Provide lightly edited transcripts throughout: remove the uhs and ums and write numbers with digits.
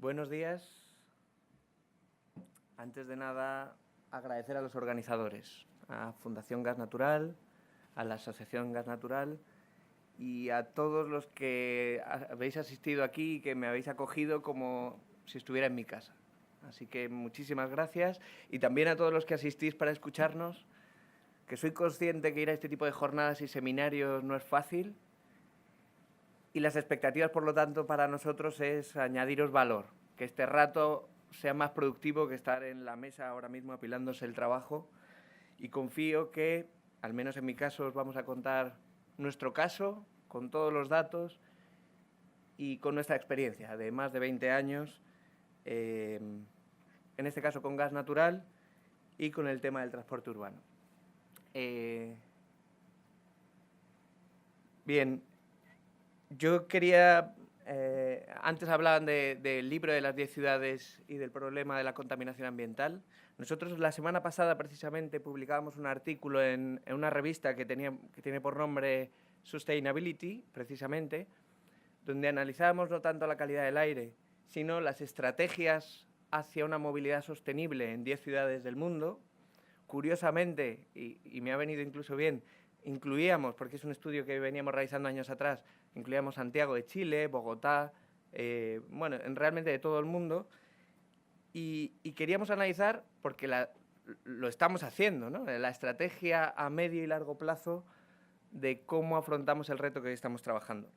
Buenos días. Antes de nada, agradecer a los organizadores, a Fundación Gas Natural, a la Asociación Gas Natural y a todos los que habéis asistido aquí y que me habéis acogido como si estuviera en mi casa. Así que muchísimas gracias y también a todos los que asistís para escucharnos, que soy consciente que ir a este tipo de jornadas y seminarios no es fácil y las expectativas, por lo tanto, para nosotros es añadiros valor, que este rato sea más productivo que estar en la mesa ahora mismo apilándose el trabajo, y confío que, al menos en mi caso, os vamos a contar nuestro caso, con todos los datos y con nuestra experiencia de más de 20 años, en este caso con gas natural y con el tema del transporte urbano. Bien, yo quería... antes hablaban del libro de las 10 ciudades y del problema de la contaminación ambiental. Nosotros la semana pasada precisamente publicábamos un artículo en una revista que tiene por nombre Sustainability, precisamente, donde analizábamos no tanto la calidad del aire, sino las estrategias hacia una movilidad sostenible en 10 ciudades del mundo. Curiosamente, y me ha venido incluso bien, incluíamos, porque es un estudio que veníamos realizando años atrás, incluíamos Santiago de Chile, Bogotá, bueno, realmente de todo el mundo, y queríamos analizar, porque lo estamos haciendo, ¿no?, la estrategia a medio y largo plazo de cómo afrontamos el reto que estamos trabajando.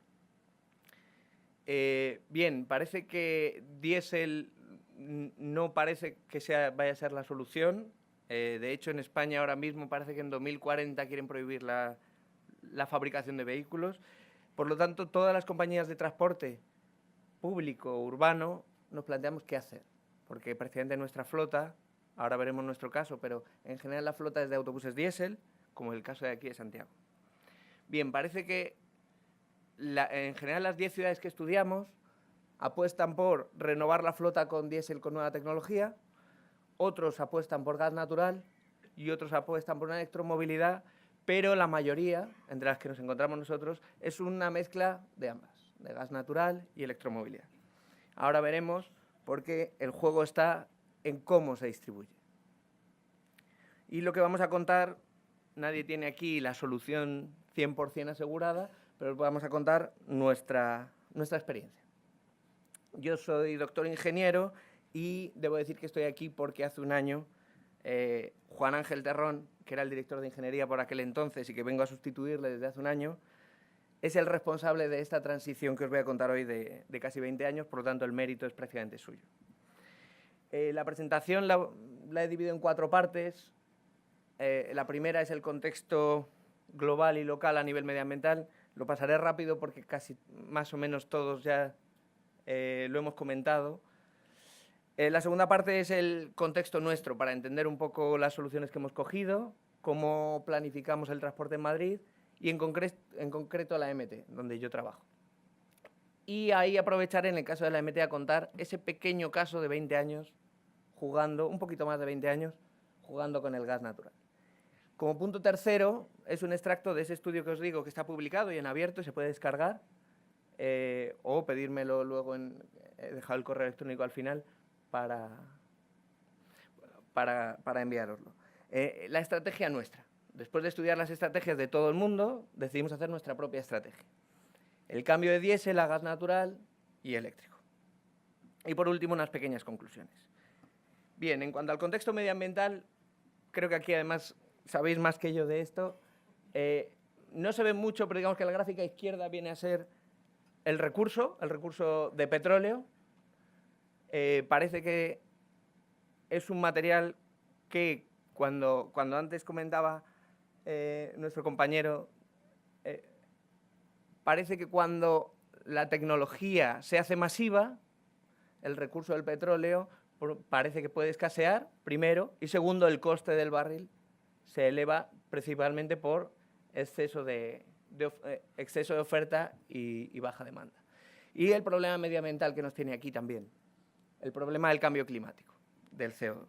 Bien, parece que diésel no parece que vaya a ser la solución. De hecho, en España ahora mismo parece que en 2040 quieren prohibir la fabricación de vehículos. Por lo tanto, todas las compañías de transporte público, urbano, nos planteamos qué hacer. Porque precisamente nuestra flota, ahora veremos nuestro caso, pero en general la flota es de autobuses diésel, como el caso de aquí de Santiago. Bien, parece que en general las 10 ciudades que estudiamos apuestan por renovar la flota con diésel con nueva tecnología, otros apuestan por gas natural y otros apuestan por una electromovilidad, pero la mayoría, entre las que nos encontramos nosotros, es una mezcla de ambas, de gas natural y electromovilidad. Ahora veremos por qué el juego está en cómo se distribuye. Y lo que vamos a contar, nadie tiene aquí la solución 100% asegurada, pero os vamos a contar nuestra experiencia. Yo soy doctor ingeniero y debo decir que estoy aquí porque hace un año Juan Ángel Terrón, que era el director de ingeniería por aquel entonces y que vengo a sustituirle desde hace un año, es el responsable de esta transición que os voy a contar hoy de casi 20 años, por lo tanto el mérito es prácticamente suyo. La presentación la he dividido en 4 partes. La primera es el contexto global y local a nivel medioambiental. Lo pasaré rápido porque casi más o menos todos ya lo hemos comentado. La segunda parte es el contexto nuestro, para entender un poco las soluciones que hemos cogido, cómo planificamos el transporte en Madrid y en concreto la MT, donde yo trabajo. Y ahí aprovecharé, en el caso de la MT, a contar ese pequeño caso de 20 años jugando, un poquito más de 20 años, jugando con el gas natural. Como punto tercero, es un extracto de ese estudio que os digo que está publicado y en abierto y se puede descargar, o pedírmelo luego, he dejado el correo electrónico al final para enviároslo. La estrategia nuestra. Después de estudiar las estrategias de todo el mundo, decidimos hacer nuestra propia estrategia. El cambio de diésel a gas natural y eléctrico. Y por último, unas pequeñas conclusiones. Bien, en cuanto al contexto medioambiental, creo que aquí además sabéis más que yo de esto. No se ve mucho, pero digamos que la gráfica izquierda viene a ser el recurso de petróleo. Parece que es un material que, cuando antes comentaba nuestro compañero, parece que cuando la tecnología se hace masiva, el recurso del petróleo parece que puede escasear, primero, y segundo, el coste del barril se eleva principalmente por exceso de oferta y baja demanda. Y el problema medioambiental que nos tiene aquí también, el problema del cambio climático, del CO2.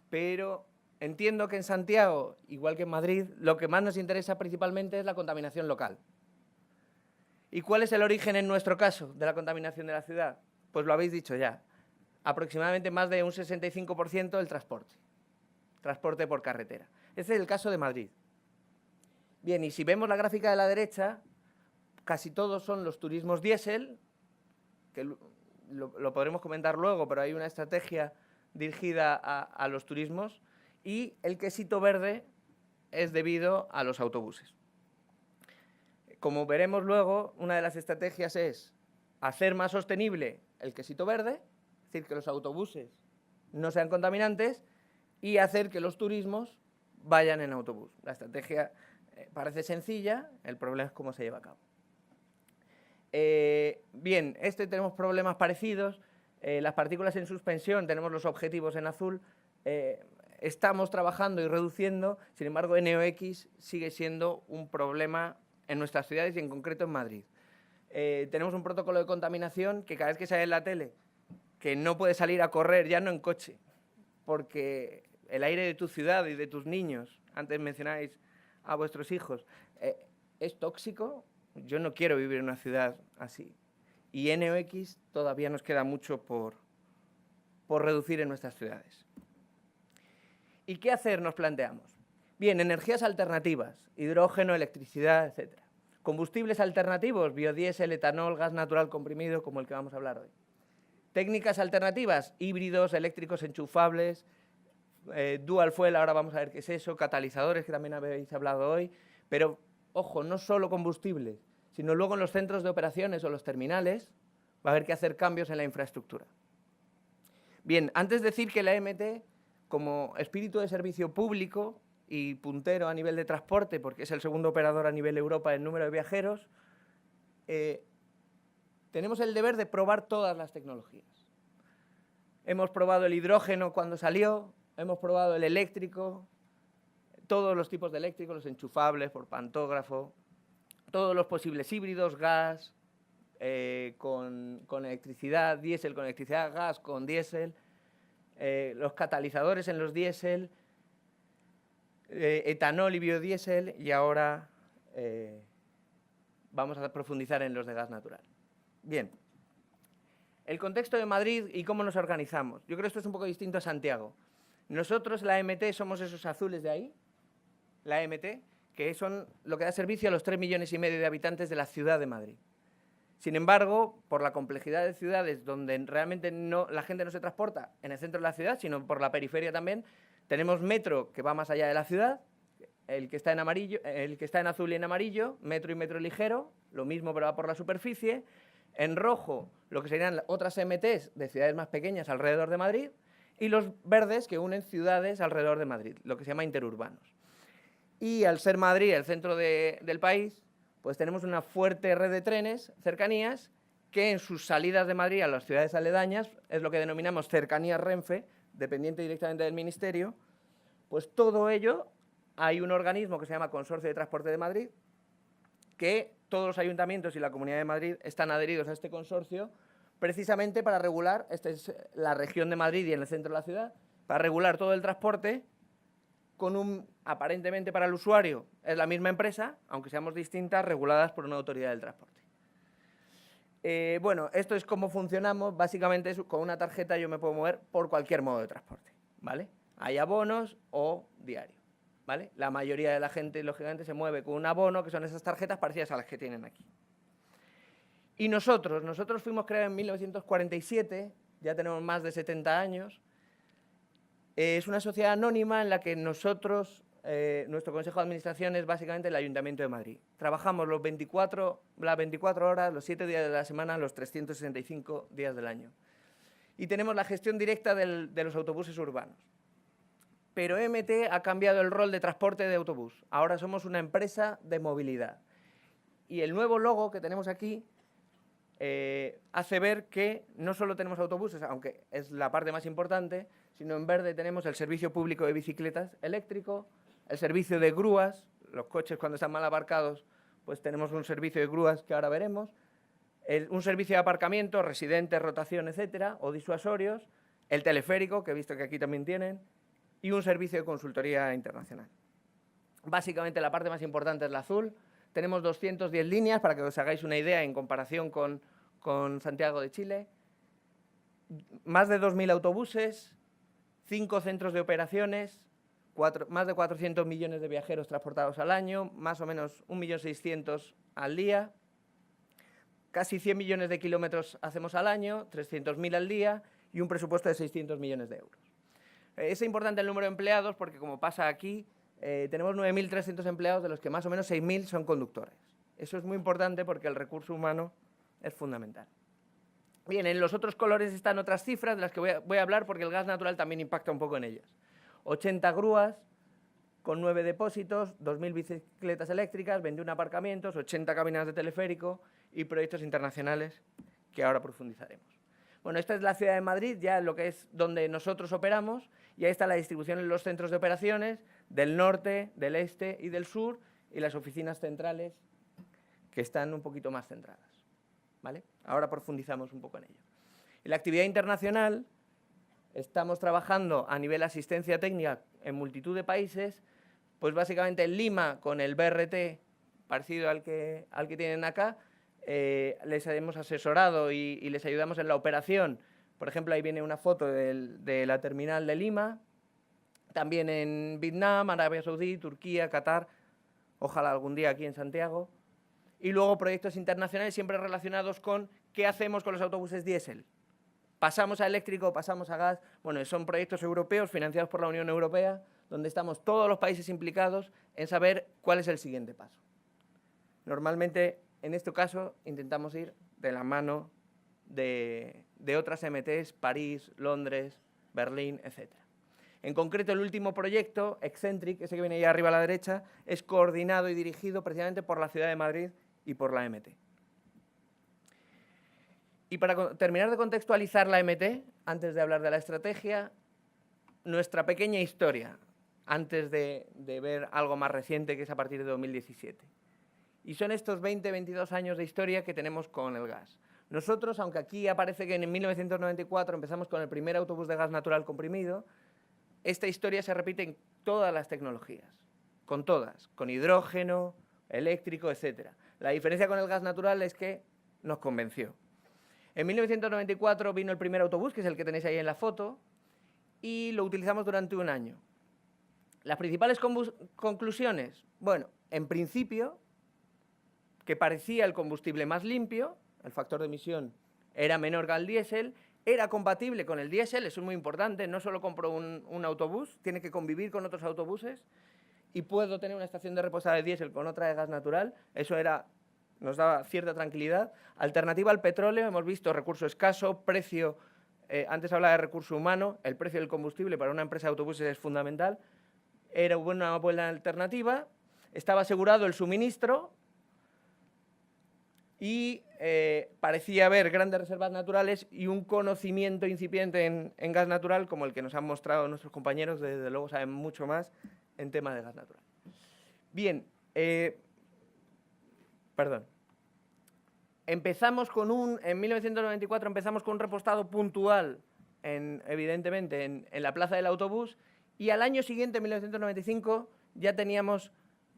Pero entiendo que en Santiago, igual que en Madrid, lo que más nos interesa principalmente es la contaminación local. ¿Y cuál es el origen, en nuestro caso, de la contaminación de la ciudad? pues lo habéis dicho ya, aproximadamente más de un 65% del transporte por carretera. Este es el caso de Madrid. Bien, y si vemos la gráfica de la derecha, casi todos son los turismos diésel, que lo podremos comentar luego, pero hay una estrategia dirigida a los turismos, y el quesito verde es debido a los autobuses. Como veremos luego, una de las estrategias es hacer más sostenible el quesito verde, es decir, que los autobuses no sean contaminantes, y hacer que los turismos vayan en autobús. La estrategia parece sencilla, el problema es cómo se lleva a cabo. Bien, tenemos problemas parecidos. Las partículas en suspensión, tenemos los objetivos en azul. Estamos trabajando y reduciendo, sin embargo, NOx sigue siendo un problema en nuestras ciudades y en concreto en Madrid. Tenemos un protocolo de contaminación que cada vez que sale en la tele, que no puedes salir a correr, ya no en coche, porque el aire de tu ciudad y de tus niños, antes mencionáis a vuestros hijos, es tóxico. Yo no quiero vivir en una ciudad así. Y NOx todavía nos queda mucho por reducir en nuestras ciudades. ¿Y qué hacer? Nos planteamos. Bien, energías alternativas, hidrógeno, electricidad, etc. Combustibles alternativos, biodiesel, etanol, gas natural comprimido, como el que vamos a hablar hoy. Técnicas alternativas, híbridos, eléctricos enchufables, dual fuel, ahora vamos a ver qué es eso, catalizadores, que también habéis hablado hoy, pero, ojo, no solo combustibles, sino luego en los centros de operaciones o los terminales va a haber que hacer cambios en la infraestructura. Bien, antes de decir que la EMT, como espíritu de servicio público y puntero a nivel de transporte, porque es el segundo operador a nivel Europa en número de viajeros, tenemos el deber de probar todas las tecnologías. Hemos probado el hidrógeno cuando salió, hemos probado el eléctrico, todos los tipos de eléctricos, los enchufables por pantógrafo, todos los posibles híbridos, gas, con electricidad, diésel con electricidad, gas con diésel, los catalizadores en los diésel, etanol y biodiesel, y ahora vamos a profundizar en los de gas natural. Bien, el contexto de Madrid y cómo nos organizamos. Yo creo que esto es un poco distinto a Santiago. Nosotros, la EMT, somos esos azules de ahí, la EMT, que son lo que da servicio a los 3,5 millones de habitantes de la ciudad de Madrid. Sin embargo, por la complejidad de ciudades donde realmente la gente no se transporta en el centro de la ciudad, sino por la periferia también, tenemos metro que va más allá de la ciudad, el que está en amarillo, el que está en azul y en amarillo, metro y metro ligero, lo mismo pero va por la superficie. En rojo, lo que serían otras MTs de ciudades más pequeñas alrededor de Madrid, y los verdes que unen ciudades alrededor de Madrid, lo que se llama interurbanos. Y al ser Madrid el centro del país, pues tenemos una fuerte red de trenes, cercanías, que en sus salidas de Madrid a las ciudades aledañas, es lo que denominamos cercanías Renfe, dependiente directamente del Ministerio, pues todo ello, hay un organismo que se llama Consorcio de Transporte de Madrid, que todos los ayuntamientos y la Comunidad de Madrid están adheridos a este consorcio precisamente para regular, esta es la región de Madrid y en el centro de la ciudad, para regular todo el transporte con aparentemente para el usuario es la misma empresa, aunque seamos distintas, reguladas por una autoridad del transporte. Bueno, esto es cómo funcionamos. Básicamente con una tarjeta yo me puedo mover por cualquier modo de transporte, ¿vale? Hay abonos o diario, ¿vale? La mayoría de la gente, lógicamente, se mueve con un abono, que son esas tarjetas parecidas a las que tienen aquí. Y nosotros fuimos creados en 1947, ya tenemos más de 70 años. Es una sociedad anónima en la que nosotros, nuestro consejo de administración es básicamente el Ayuntamiento de Madrid. Trabajamos las 24 horas, los 7 días de la semana, los 365 días del año. Y tenemos la gestión directa de los autobuses urbanos. Pero EMT ha cambiado el rol de transporte de autobús. Ahora somos una empresa de movilidad. Y el nuevo logo que tenemos aquí hace ver que no solo tenemos autobuses, aunque es la parte más importante, sino en verde tenemos el servicio público de bicicletas eléctrico, el servicio de grúas, los coches cuando están mal aparcados, pues tenemos un servicio de grúas que ahora veremos, un servicio de aparcamiento, residentes, rotación, etcétera, o disuasorios, el teleférico, que he visto que aquí también tienen, y un servicio de consultoría internacional. Básicamente la parte más importante es la azul. Tenemos 210 líneas, para que os hagáis una idea en comparación con Santiago de Chile. más de 2.000 autobuses, 5 centros de operaciones, más de 400 millones de viajeros transportados al año, más o menos 1.600.000 al día, casi 100 millones de kilómetros hacemos al año, 300.000 al día y un presupuesto de 600 millones de euros. Es importante el número de empleados porque, como pasa aquí, tenemos 9.300 empleados, de los que más o menos 6.000 son conductores. Eso es muy importante porque el recurso humano es fundamental. Bien, en los otros colores están otras cifras de las que voy a hablar porque el gas natural también impacta un poco en ellas. 80 grúas con 9 depósitos, 2.000 bicicletas eléctricas, 21 aparcamientos, 80 cabinas de teleférico y proyectos internacionales que ahora profundizaremos. Bueno, esta es la ciudad de Madrid, ya lo que es donde nosotros operamos, y ahí está la distribución en los centros de operaciones del norte, del este y del sur, y las oficinas centrales que están un poquito más centradas, ¿vale? Ahora profundizamos un poco en ello. En la actividad internacional estamos trabajando a nivel asistencia técnica en multitud de países, pues básicamente en Lima con el BRT parecido al que tienen acá, les hemos asesorado y les ayudamos en la operación. Por ejemplo, ahí viene una foto de la terminal de Lima, también en Vietnam, Arabia Saudí, Turquía, Qatar, ojalá algún día aquí en Santiago. Y luego proyectos internacionales siempre relacionados con qué hacemos con los autobuses diésel. ¿Pasamos a eléctrico, pasamos a gas? Bueno, son proyectos europeos financiados por la Unión Europea, donde estamos todos los países implicados en saber cuál es el siguiente paso. Normalmente, en este caso, intentamos ir de la mano de otras MTs, París, Londres, Berlín, etc. En concreto, el último proyecto, Excentric, ese que viene ahí arriba a la derecha, es coordinado y dirigido precisamente por la ciudad de Madrid y por la MT. Y para terminar de contextualizar la MT, antes de hablar de la estrategia, nuestra pequeña historia, antes de ver algo más reciente, que es a partir de 2017. Y son estos 22 años de historia que tenemos con el gas. Nosotros, aunque aquí aparece que en 1994 empezamos con el primer autobús de gas natural comprimido, esta historia se repite en todas las tecnologías, con todas, con hidrógeno, eléctrico, etc. La diferencia con el gas natural es que nos convenció. En 1994 vino el primer autobús, que es el que tenéis ahí en la foto, y lo utilizamos durante un año. Las principales conclusiones, bueno, en principio, que parecía el combustible más limpio, el factor de emisión era menor que el diésel, era compatible con el diésel, eso es muy importante, no solo compro un autobús, tiene que convivir con otros autobuses, y puedo tener una estación de reposada de diésel con otra de gas natural, eso nos daba cierta tranquilidad. Alternativa al petróleo, hemos visto recurso escaso, precio, antes hablaba de recurso humano, el precio del combustible para una empresa de autobuses es fundamental, era una buena alternativa, estaba asegurado el suministro y parecía haber grandes reservas naturales y un conocimiento incipiente en gas natural como el que nos han mostrado nuestros compañeros, desde luego saben mucho más en tema de gas natural. Bien, empezamos en 1994 empezamos con un repostado puntual, evidentemente, en la plaza del autobús, y al año siguiente, en 1995, ya teníamos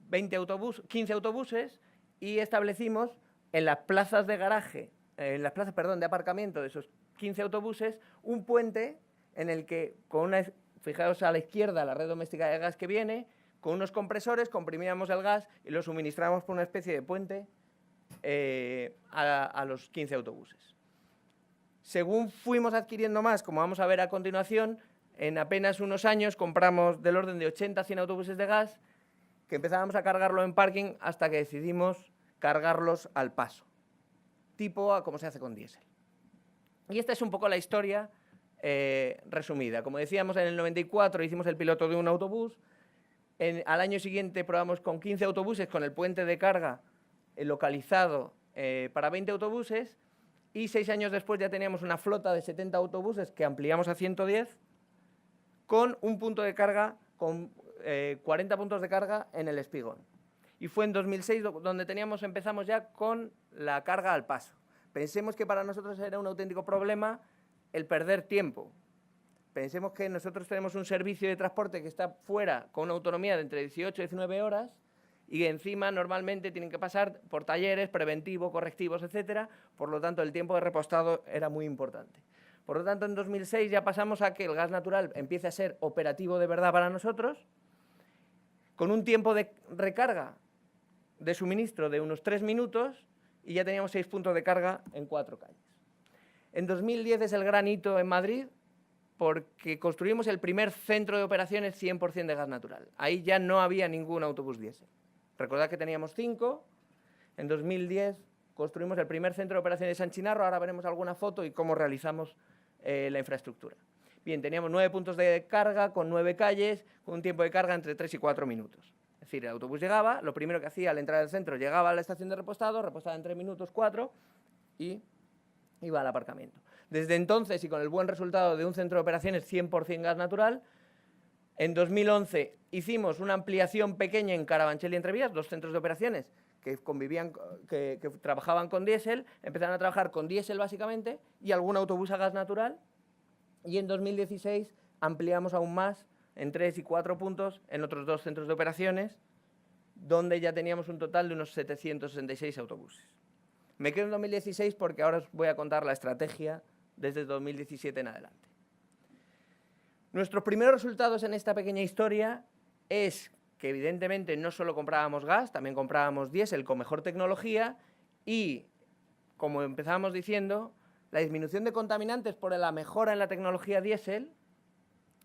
15 autobuses y establecimos en las plazas de garaje, de aparcamiento de esos 15 autobuses, un puente en el que, fijaos a la izquierda, la red doméstica de gas que viene, con unos compresores comprimíamos el gas y lo suministrábamos por una especie de puente a los 15 autobuses. Según fuimos adquiriendo más, como vamos a ver a continuación, en apenas unos años compramos del orden de 80 a 100 autobuses de gas, que empezábamos a cargarlo en parking hasta que decidimos cargarlos al paso, tipo a como se hace con diésel. Y esta es un poco la historia resumida. Como decíamos, en el 94 hicimos el piloto de un autobús, al año siguiente probamos con 15 autobuses con el puente de carga localizado para 20 autobuses, y 6 años después ya teníamos una flota de 70 autobuses que ampliamos a 110 con un punto de carga, con 40 puntos de carga en el espigón. Y fue en 2006 donde empezamos ya con la carga al paso. Pensemos que para nosotros era un auténtico problema el perder tiempo. Pensemos que nosotros tenemos un servicio de transporte que está fuera con una autonomía de entre 18 y 19 horas y encima normalmente tienen que pasar por talleres, preventivos, correctivos, etcétera. Por lo tanto, el tiempo de repostado era muy importante. Por lo tanto, en 2006 ya pasamos a que el gas natural empiece a ser operativo de verdad para nosotros, con un tiempo de recarga de suministro de unos 3 minutos y ya teníamos 6 puntos de carga en 4 calles. En 2010 es el gran hito en Madrid porque construimos el primer centro de operaciones 100% de gas natural. Ahí ya no había ningún autobús diésel. Recordad que teníamos 5. En 2010 construimos el primer centro de operaciones de San Chinarro. Ahora veremos alguna foto y cómo realizamos la infraestructura. Bien, teníamos 9 puntos de carga con 9 calles, con un tiempo de carga entre 3 y 4 minutos. Es decir, el autobús llegaba, lo primero que hacía al entrar al centro, llegaba a la estación de repostado, repostaba en 3 minutos, 4 y iba al aparcamiento. Desde entonces, y con el buen resultado de un centro de operaciones 100% gas natural, en 2011 hicimos una ampliación pequeña en Carabanchel y Entrevías, 2 centros de operaciones que convivían, que trabajaban con diésel, empezaron a trabajar con diésel básicamente y algún autobús a gas natural. Y en 2016 ampliamos aún más en 3 y 4 puntos en otros 2 centros de operaciones, donde ya teníamos un total de unos 766 autobuses. Me quedo en 2016 porque ahora os voy a contar la estrategia desde 2017 en adelante. Nuestros primeros resultados en esta pequeña historia es que evidentemente no solo comprábamos gas, también comprábamos diésel con mejor tecnología y, como empezábamos diciendo, la disminución de contaminantes por la mejora en la tecnología diésel,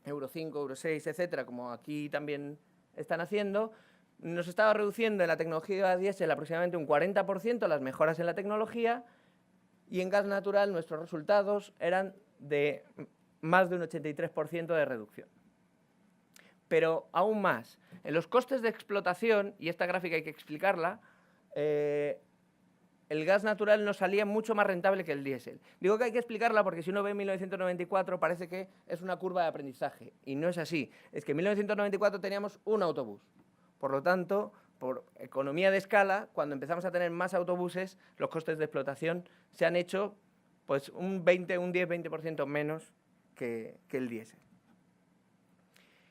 Euro 5, Euro 6, etcétera, como aquí también están haciendo, nos estaba reduciendo en la tecnología diésel aproximadamente un 40% las mejoras en la tecnología y en gas natural nuestros resultados eran de más de un 83% de reducción. Pero aún más, en los costes de explotación, y esta gráfica hay que explicarla, el gas natural nos salía mucho más rentable que el diésel. Digo que hay que explicarla porque si uno ve 1994 parece que es una curva de aprendizaje, y no es así. Es que en 1994 teníamos un autobús. Por lo tanto, por economía de escala, cuando empezamos a tener más autobuses, los costes de explotación se han hecho pues, un 10-20% menos que el diésel.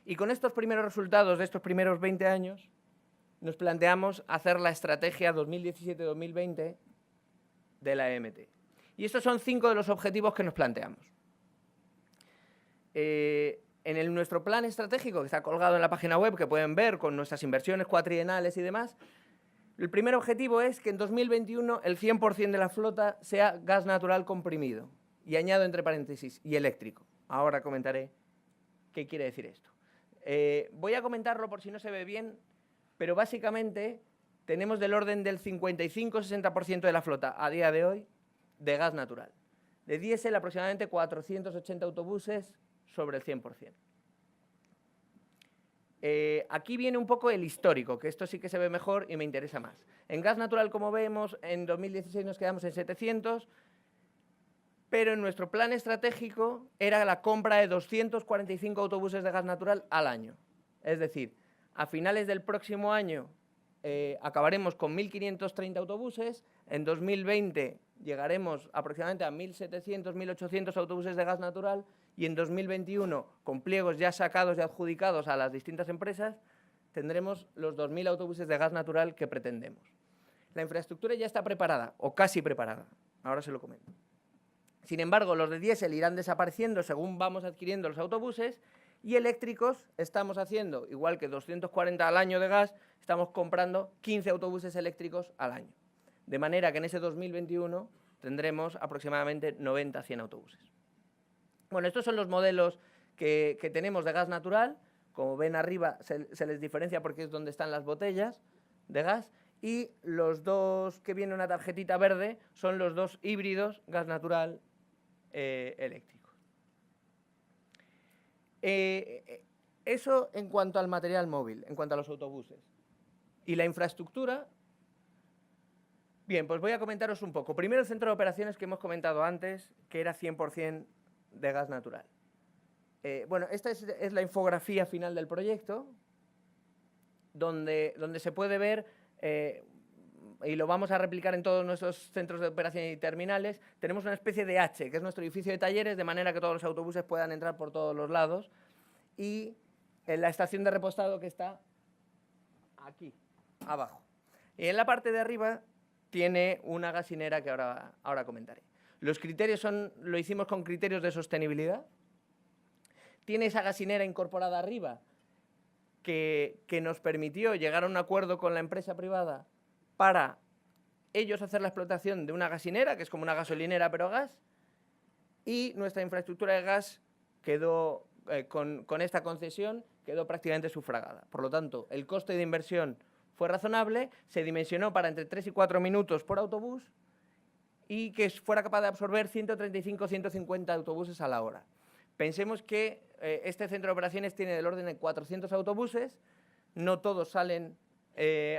Y con estos primeros resultados de estos primeros 20 años, nos planteamos hacer la estrategia 2017-2020 de la EMT. Y estos son 5 de los objetivos que nos planteamos. En nuestro plan estratégico, que está colgado en la página web, que pueden ver con nuestras inversiones cuatrienales y demás, el primer objetivo es que en 2021 el 100% de la flota sea gas natural comprimido. Y añado entre paréntesis, y eléctrico. Ahora comentaré qué quiere decir esto. Voy a comentarlo por si no se ve bien, pero básicamente tenemos del orden del 55-60% de la flota a día de hoy de gas natural. De diésel aproximadamente 480 autobuses sobre el 100%. Aquí viene un poco el histórico, que esto sí que se ve mejor y me interesa más. En gas natural, como vemos, en 2016 nos quedamos en 700, pero en nuestro plan estratégico era la compra de 245 autobuses de gas natural al año. Es decir, a finales del próximo año acabaremos con 1.530 autobuses, en 2020 llegaremos aproximadamente a 1.700, 1.800 autobuses de gas natural y en 2021, con pliegos ya sacados y adjudicados a las distintas empresas, tendremos los 2.000 autobuses de gas natural que pretendemos. La infraestructura ya está preparada, o casi preparada, ahora se lo comento. Sin embargo, los de diésel irán desapareciendo según vamos adquiriendo los autobuses y eléctricos estamos haciendo, igual que 240 al año de gas, estamos comprando 15 autobuses eléctricos al año. De manera que en ese 2021 tendremos aproximadamente 90-100 autobuses. Bueno, estos son los modelos que tenemos de gas natural. Como ven arriba se les diferencia porque es donde están las botellas de gas. Y los dos que viene una tarjetita verde son los 2 híbridos, gas natural eléctrico. Eso en cuanto al material móvil, en cuanto a los autobuses. Y la infraestructura, bien, pues voy a comentaros un poco. Primero el centro de operaciones que hemos comentado antes, que era 100% de gas natural. Bueno, esta es la infografía final del proyecto, donde se puede ver, y lo vamos a replicar en todos nuestros centros de operación y terminales, tenemos una especie de H, que es nuestro edificio de talleres, de manera que todos los autobuses puedan entrar por todos los lados, y en la estación de repostado que está aquí, abajo. Y en la parte de arriba tiene una gasinera que ahora comentaré. Los criterios lo hicimos con criterios de sostenibilidad. Tiene esa gasinera incorporada arriba que nos permitió llegar a un acuerdo con la empresa privada para ellos hacer la explotación de una gasinera, que es como una gasolinera pero a gas, y nuestra infraestructura de gas quedó, con esta concesión, quedó prácticamente sufragada. Por lo tanto, el coste de inversión fue razonable, se dimensionó para entre 3 y 4 minutos por autobús y que fuera capaz de absorber 135-150 autobuses a la hora. Pensemos que este centro de operaciones tiene del orden de 400 autobuses, no todos salen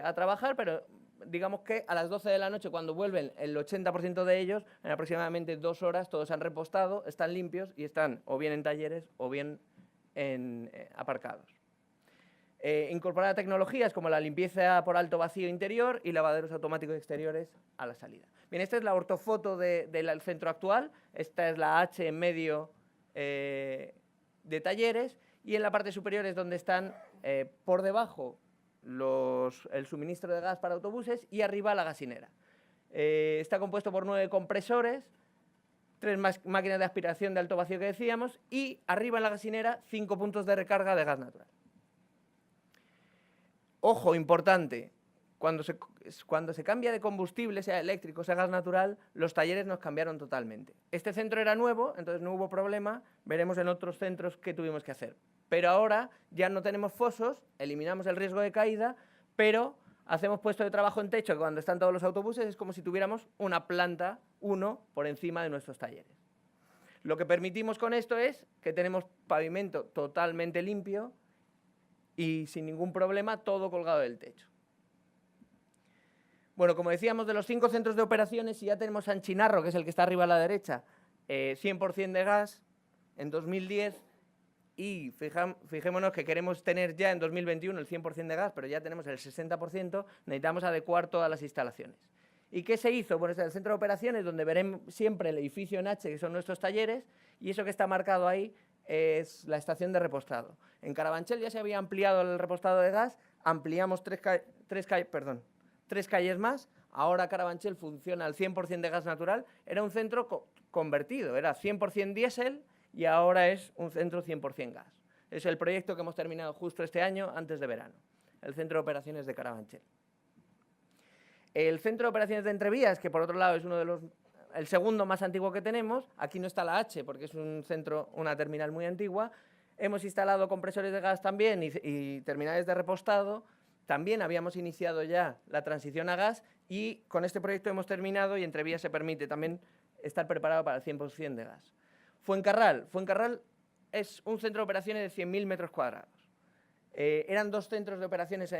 a trabajar, pero digamos que a las 12 de la noche, cuando vuelven, el 80% de ellos, en aproximadamente 2 horas, todos se han repostado, están limpios y están o bien en talleres o bien aparcados. Incorporar tecnologías como la limpieza por alto vacío interior y lavaderos automáticos exteriores a la salida. Bien, esta es la ortofoto del centro actual, esta es la H en medio de talleres y en la parte superior es donde están por debajo el suministro de gas para autobuses y arriba la gasinera. Está compuesto por 9 compresores, 3 máquinas de aspiración de alto vacío que decíamos y arriba en la gasinera 5 puntos de recarga de gas natural. Ojo, importante, cuando se cambia de combustible, sea eléctrico, sea gas natural, los talleres nos cambiaron totalmente. Este centro era nuevo, entonces no hubo problema, veremos en otros centros qué tuvimos que hacer. Pero ahora ya no tenemos fosos, eliminamos el riesgo de caída, pero hacemos puesto de trabajo en techo, que cuando están todos los autobuses es como si tuviéramos una planta 1 por encima de nuestros talleres. Lo que permitimos con esto es que tenemos pavimento totalmente limpio y sin ningún problema todo colgado del techo. Bueno, como decíamos, de los 5 centros de operaciones, ya tenemos San Chinarro, que es el que está arriba a la derecha, 100% de gas en 2010 y fijémonos que queremos tener ya en 2021 el 100% de gas, pero ya tenemos el 60%, necesitamos adecuar todas las instalaciones. ¿Y qué se hizo? Bueno, es el centro de operaciones donde veremos siempre el edificio en H, que son nuestros talleres, y eso que está marcado ahí es la estación de repostado. En Carabanchel ya se había ampliado el repostado de gas, ampliamos 3 calles más, ahora Carabanchel funciona al 100% de gas natural, era un centro convertido, era 100% diésel y ahora es un centro 100% gas. Es el proyecto que hemos terminado justo este año, antes de verano, el centro de operaciones de Carabanchel. El centro de operaciones de Entrevías, que por otro lado es el segundo más antiguo que tenemos, aquí no está la H porque es una terminal muy antigua, hemos instalado compresores de gas también y terminales de repostado, también habíamos iniciado ya la transición a gas y con este proyecto hemos terminado y Entrevías se permite también estar preparado para el 100% de gas. Fuencarral es un centro de operaciones de 100.000 metros cuadrados. Eran 2 centros de operaciones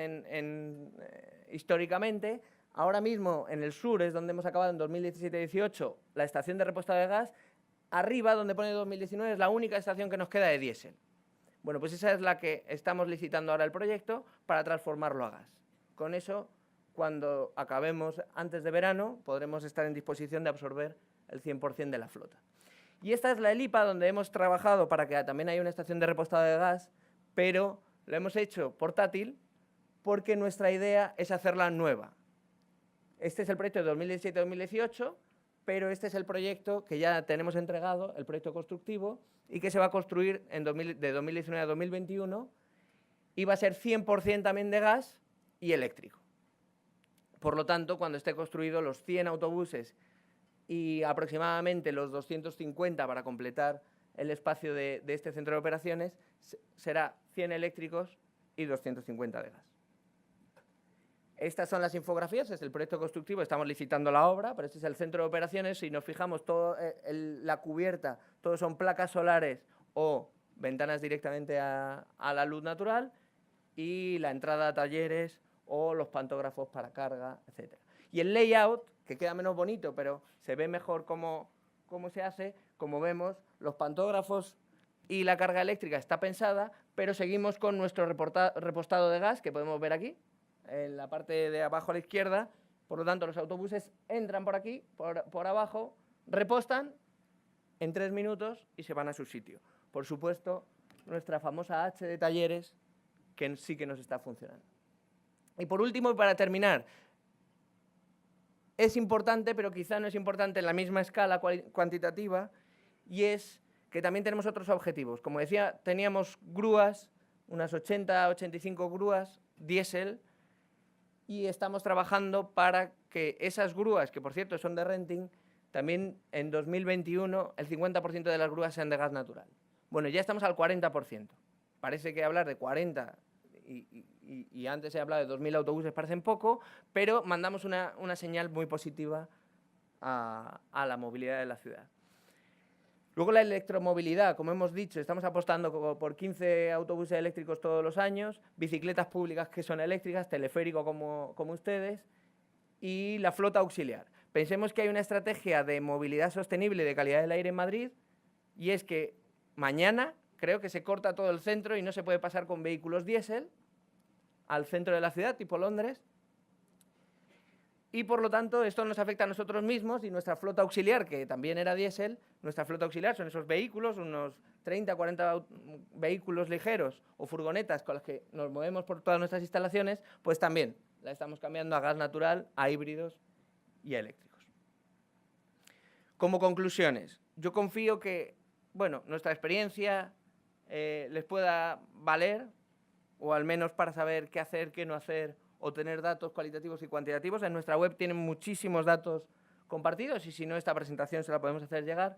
históricamente. Ahora mismo en el sur es donde hemos acabado en 2017-18 la estación de repostado de gas. Arriba, donde pone 2019, es la única estación que nos queda de diésel. Bueno, pues esa es la que estamos licitando ahora el proyecto para transformarlo a gas. Con eso, cuando acabemos antes de verano, podremos estar en disposición de absorber el 100% de la flota. Y esta es la ELIPA, donde hemos trabajado para que también haya una estación de repostado de gas, pero lo hemos hecho portátil porque nuestra idea es hacerla nueva. Este es el proyecto de 2017-2018, pero este es el proyecto que ya tenemos entregado, el proyecto constructivo, y que se va a construir de 2019 a 2021 y va a ser 100% también de gas y eléctrico. Por lo tanto, cuando esté construido, los 100 autobuses y aproximadamente los 250 para completar el espacio de este centro de operaciones, será 100 eléctricos y 250 de gas. Estas son las infografías, es el proyecto constructivo, estamos licitando la obra, pero este es el centro de operaciones. Si nos fijamos, la cubierta, todo son placas solares o ventanas directamente a la luz natural y la entrada a talleres o los pantógrafos para carga, etc. Y el layout, que queda menos bonito, pero se ve mejor cómo se hace, como vemos, los pantógrafos y la carga eléctrica está pensada, pero seguimos con nuestro repostado de gas, que podemos ver aquí, en la parte de abajo a la izquierda. Por lo tanto, los autobuses entran por aquí, por abajo, repostan en 3 minutos y se van a su sitio. Por supuesto, nuestra famosa H de talleres, que sí que nos está funcionando. Y por último, y para terminar, es importante, pero quizá no es importante en la misma escala cuantitativa, y es que también tenemos otros objetivos. Como decía, teníamos grúas, unas 80-85 grúas diésel, y estamos trabajando para que esas grúas, que por cierto son de renting, también en 2021 el 50% de las grúas sean de gas natural. Bueno, ya estamos al 40%. Parece que hablar de 40 y antes he hablado de 2.000 autobuses parecen poco, pero mandamos una señal muy positiva a la movilidad de la ciudad. Luego la electromovilidad, como hemos dicho, estamos apostando por 15 autobuses eléctricos todos los años, bicicletas públicas que son eléctricas, teleférico como ustedes, y la flota auxiliar. Pensemos que hay una estrategia de movilidad sostenible y de calidad del aire en Madrid, y es que mañana creo que se corta todo el centro y no se puede pasar con vehículos diésel al centro de la ciudad, tipo Londres, y por lo tanto esto nos afecta a nosotros mismos y nuestra flota auxiliar, que también era diésel. Nuestra flota auxiliar son esos vehículos, unos 30, 40 vehículos ligeros o furgonetas con los que nos movemos por todas nuestras instalaciones, pues también la estamos cambiando a gas natural, a híbridos y a eléctricos. Como conclusiones, yo confío que, bueno, nuestra experiencia les pueda valer, o al menos para saber qué hacer, qué no hacer, o tener datos cualitativos y cuantitativos. En nuestra web tienen muchísimos datos compartidos y si no, esta presentación se la podemos hacer llegar.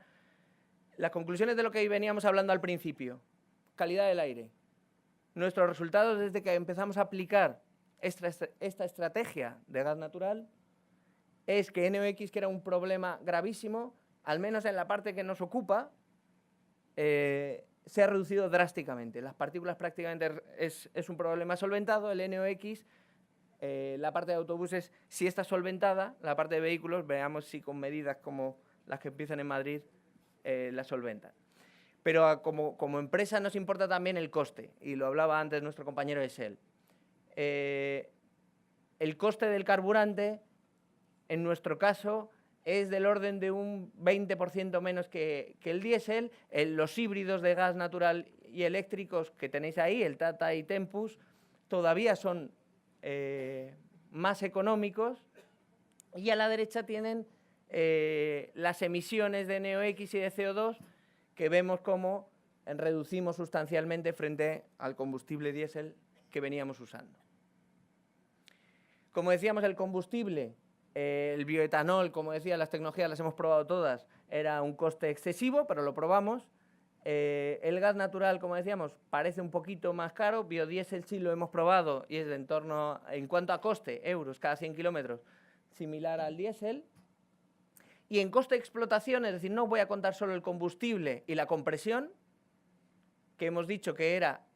Las conclusiones de lo que veníamos hablando al principio. Calidad del aire. Nuestros resultados desde que empezamos a aplicar esta estrategia de gas natural es que NOx, que era un problema gravísimo, al menos en la parte que nos ocupa, se ha reducido drásticamente. Las partículas prácticamente es un problema solventado. El NOx, la parte de autobuses sí está solventada. La parte de vehículos, veamos si con medidas como las que empiezan en Madrid la solventan. Pero como empresa nos importa también el coste, y lo hablaba antes nuestro compañero de Shell. El coste del carburante, en nuestro caso, es del orden de un 20% menos que el diésel. Los híbridos de gas natural y eléctricos que tenéis ahí, el Tata y Tempus, todavía son más económicos. Y a la derecha tienen las emisiones de NOx y de CO2, que vemos cómo reducimos sustancialmente frente al combustible diésel que veníamos usando. Como decíamos, el combustible, el bioetanol, como decía, las tecnologías las hemos probado todas, era un coste excesivo, pero lo probamos. El gas natural, como decíamos, parece un poquito más caro. Biodiesel sí lo hemos probado y es de en torno, en cuanto a coste, euros cada 100 kilómetros, similar al diésel. Y en coste de explotación, es decir, no voy a contar solo el combustible y la compresión, que hemos dicho que era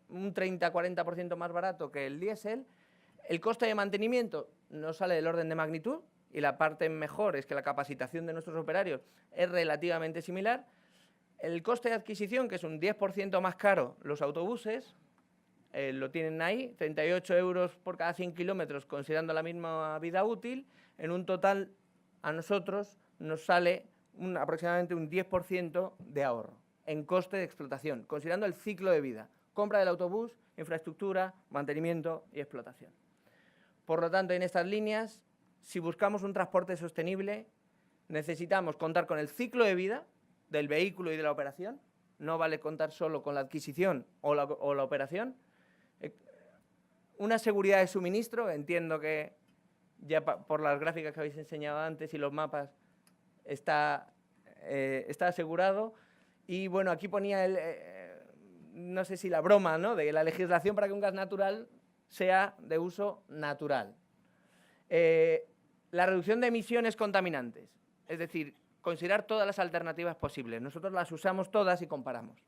un 30-40% más barato que el diésel. El coste de mantenimiento no sale del orden de magnitud, y la parte mejor es que la capacitación de nuestros operarios es relativamente similar. El coste de adquisición, que es un 10% más caro los autobuses, lo tienen ahí, 38 euros por cada 100 kilómetros, considerando la misma vida útil. En un total, a nosotros nos sale aproximadamente un 10% de ahorro en coste de explotación, considerando el ciclo de vida, compra del autobús, infraestructura, mantenimiento y explotación. Por lo tanto, en estas líneas, si buscamos un transporte sostenible, necesitamos contar con el ciclo de vida del vehículo y de la operación. No vale contar solo con la adquisición o la operación. Una seguridad de suministro, entiendo que ya por las gráficas que habéis enseñado antes y los mapas está asegurado. Y bueno, aquí ponía no sé si la broma, ¿no?, de la legislación para que un gas natural sea de uso natural. La reducción de emisiones contaminantes, es decir, considerar todas las alternativas posibles. Nosotros las usamos todas y comparamos.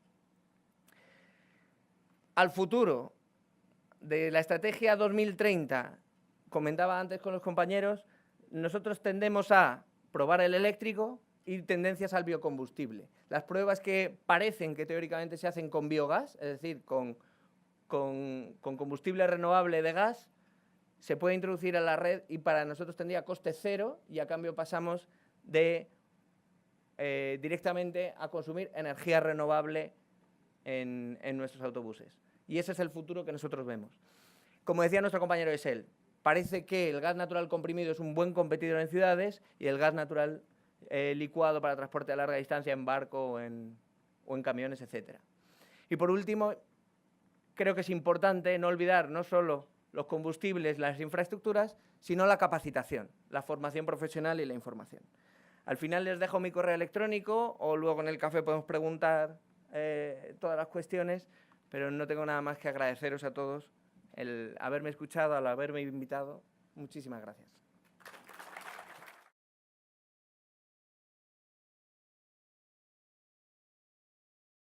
Al futuro de la estrategia 2030, comentaba antes con los compañeros, nosotros tendemos a probar el eléctrico y tendencias al biocombustible. Las pruebas que parecen que teóricamente se hacen con biogás, es decir, con combustible renovable de gas, se puede introducir a la red y para nosotros tendría coste cero, y a cambio pasamos directamente a consumir energía renovable en nuestros autobuses. Y ese es el futuro que nosotros vemos. Como decía nuestro compañero de Shell, Parece que el gas natural comprimido es un buen competidor en ciudades y el gas natural licuado para transporte a larga distancia en barco o en camiones, etc. Y por último, creo que es importante no olvidar no solo los combustibles, las infraestructuras, sino la capacitación, la formación profesional y la información. Al final les dejo mi correo electrónico o luego en el café podemos preguntar todas las cuestiones, pero no tengo nada más que agradeceros a todos el haberme escuchado, al haberme invitado. Muchísimas gracias.